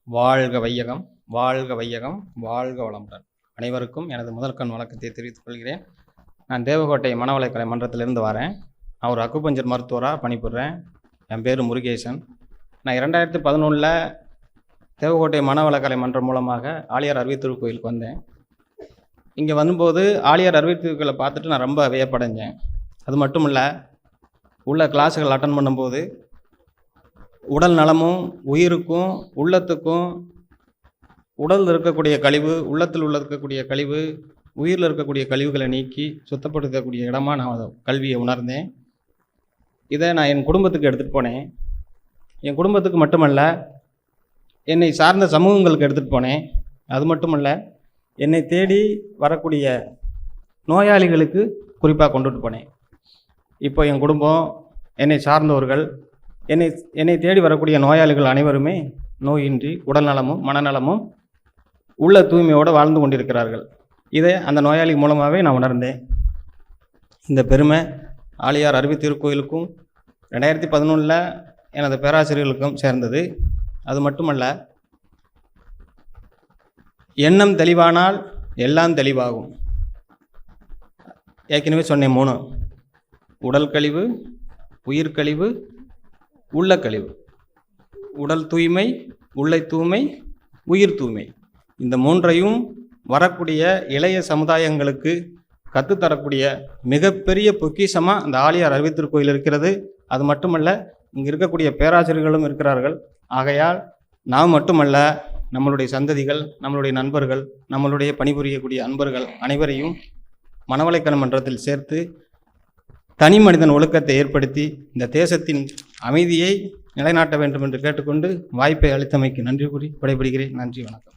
வாழ்க வையகம், வாழ்க வையகம், வாழ்க வளமுடன். அனைவருக்கும் எனது முதற்கண் வணக்கத்தை தெரிவித்துக் கொள்கிறேன். நான் தேவகோட்டை மனவளக்கலை மன்றத்திலிருந்து வரேன். நான் ஒரு அக்குபஞ்சர் மருத்துவராக பணிபுரிகிறேன். என் பேர் முருகேசன். நான் 2011 தேவகோட்டை மனவளக்கலை மன்றம் மூலமாக ஆழியார் அருவித்திருக்கோயிலுக்கு வந்தேன். இங்கே வரும்போது ஆழியார் அருவித்திருக்கோயிலை பார்த்துட்டு நான் ரொம்ப வியப்படைஞ்சேன். அது மட்டும் இல்லை, உள்ள கிளாஸுகள் அட்டன் பண்ணும்போது உடல் நலமும் உயிருக்கும் உள்ளத்துக்கும், உடலில் இருக்கக்கூடிய கழிவு, உள்ளத்தில் இருக்கக்கூடிய கழிவு, உயிரில் இருக்கக்கூடிய கழிவுகளை நீக்கி சுத்தப்படுத்தக்கூடிய இடமா நான் கல்வியை உணர்ந்தேன். இதை நான் என் குடும்பத்துக்கு எடுத்துகிட்டு போனேன். என் குடும்பத்துக்கு மட்டுமல்ல, என்னை சார்ந்த சமூகங்களுக்கு எடுத்துகிட்டு போனேன். அது மட்டுமல்ல, என்னை தேடி வரக்கூடிய நோயாளிகளுக்கு குறிப்பாக கொண்டுட்டு போனேன். இப்போ என் குடும்பம், என்னை சார்ந்தவர்கள், என்னை தேடி வரக்கூடிய நோயாளிகள் அனைவருமே நோயின்றி உடல் நலமும் மனநலமும் உள்ள தூய்மையோடு வாழ்ந்து கொண்டிருக்கிறார்கள். இதை அந்த நோயாளி மூலமாகவே நான் உணர்ந்தேன். இந்த பெருமை ஆழியார் அருவித்திருக்கோயிலுக்கும் 2011 எனது பேராசிரியர்களுக்கும் சேர்ந்தது. அது மட்டுமல்ல, எண்ணம் தெளிவானால் எல்லாம் தெளிவாகும். ஏற்கனவே சொன்னேன் 3: உடல் கழிவு, உயிர் கழிவு, உள்ள கழிவு. உடல் தூய்மை, உள்ளை தூய்மை, உயிர் தூய்மை. இந்த 3ஐயும் வரக்கூடிய இளைய சமுதாயங்களுக்கு கற்றுத்தரக்கூடிய மிகப்பெரிய பொக்கிஷமாக இந்த ஆழியார் அருவித்திருக்கோயில் இருக்கிறது. அது மட்டுமல்ல, இங்கே இருக்கக்கூடிய பேராசிரியர்களும் இருக்கிறார்கள். ஆகையால் நாம் மட்டுமல்ல, நம்மளுடைய சந்ததிகள், நம்மளுடைய நண்பர்கள், நம்மளுடைய பணிபுரியக்கூடிய அன்பர்கள் அனைவரையும் மனவளக்கலை மன்றத்தில் சேர்த்து தனி மனிதன் ஒழுக்கத்தை ஏற்படுத்தி இந்த தேசத்தின் அமைதியை நிலைநாட்ட வேண்டும் என்று கேட்டுக்கொண்டு வாய்ப்பை அளித்தமைக்கு நன்றி கூறி விடைபெறுகிறேன். நன்றி, வணக்கம்.